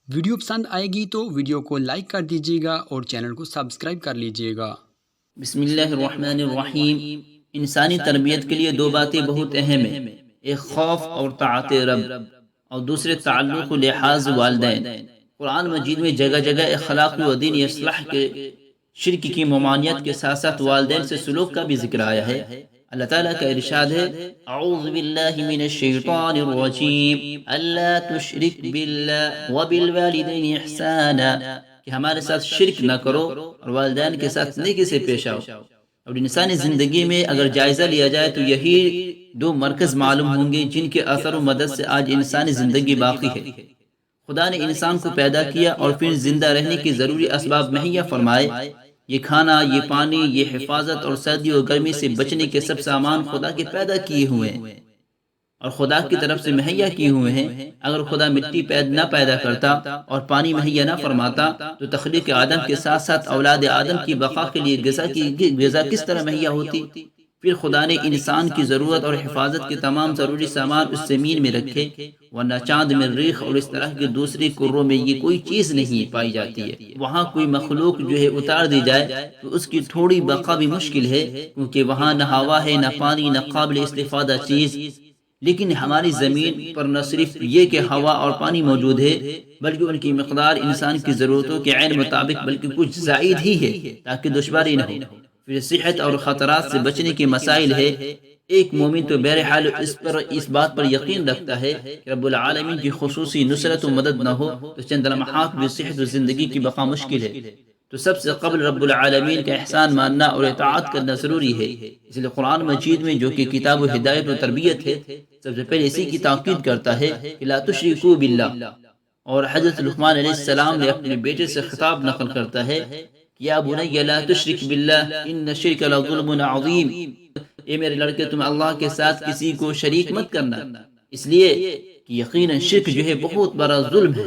Video पसंद आएगी तो वीडियो को लाइक कर दीजिएगा और चैनल को सब्सक्राइब कर लीजिएगा। बिस्मिल्लाहिर्रहमानिर्रहीम। इंसानी तरबियत के लिए दो बातें बहुत अहम हैं, एक खौफ और ताअत रब, और दूसरे ताल्लुक़ व लिहाज वालिदैन। कुरान मजीद में जगह जगह अखलाक़ व दीनी इस्लाह के शिर्क की ममानियत के साथ साथ वालिदैन से सुलूक का भी जिक्र आया है। अल्लाह ताला का इरशाद है, अऊज़ु बिल्लाहि मिनश शैतानिर रजीम, अल्ला तुशरिक बिल्लाह व बिल वालिदैनि इहसाना, कि हमारे साथ शिर्क न करो और वालिदैन के साथ नेकी से पेश आओ। और इंसानी ज़िंदगी में अगर जायज़ा लिया जाए तो यही दो मरकज़ मालूम होंगे जिनके असर व मदद से आज इंसानी ज़िंदगी बाकी है। खुदा ने इंसान को पैदा किया और फिर ज़िंदा रहने के ज़रूरी असबाब मुहैया फरमाए। ये खाना, ये पानी, ये हिफाजत और सर्दी और गर्मी से बचने के सब सामान खुदा के पैदा किए हुए हैं और खुदा की तरफ से मुहैया किए हुए हैं। अगर खुदा मिट्टी न पैदा करता और पानी मुहैया न फरमाता तो तख्लीक आदम के साथ साथ औलाद आदम की बका के लिए ग़िज़ा किस तरह मुहैया होती। फिर खुदा ने इंसान की ज़रूरत और हिफाजत के तमाम ज़रूरी सामान उस ज़मीन में रखे, वरना चाँद में रिख और इस तरह के दूसरी कुर्रों में ये कोई चीज़ नहीं पाई जाती है। वहाँ कोई मखलूक जो है उतार दी जाए तो उसकी थोड़ी बका भी मुश्किल है, क्योंकि वहाँ न हवा है, न पानी, न काबिल इस्तिफादा चीज़। लेकिन हमारी ज़मीन पर न सिर्फ ये कि हवा और पानी मौजूद है, बल्कि उनकी मकदार इंसान की ज़रूरतों के ऐन मुताबिक बल्कि कुछ ज़ायद ही है, ताकि दुश्वारी न हो। फिर सेहत और ख़तरात से बचने के मसाइल है। एक मोमिन तो बहरहाल इस बात पर यकीन रखता है कि रब्बुल आलमीन की खुसूसी नुसरत व मदद न हो तो चंद लम्हात में सेहत व ज़िंदगी की बका मुश्किल है। तो सबसे कबल रब्बुल आलमीन का एहसान मानना और इताअत करना ज़रूरी है। इसलिए कुरान मजीद में, जो कि किताब व हिदायत व तरबियत है, सबसे पहले इसी की ताकीद करता है कि ला तुशरिकू बिल्लाह। और हज़रत लुक़मान अलैहिस्सलाम ने अपने बेटे से खिताब नकल करता है कि या बुनय्या ला तुशरिक बिल्लाह इन्न शिर्क लज़ुल्मुन अज़ीम, ए मेरे लड़के तुम अल्लाह के साथ किसी को शरीक मत करना, इसलिए कि यकीनन शिर्क जो है बहुत बड़ा जुल्म है।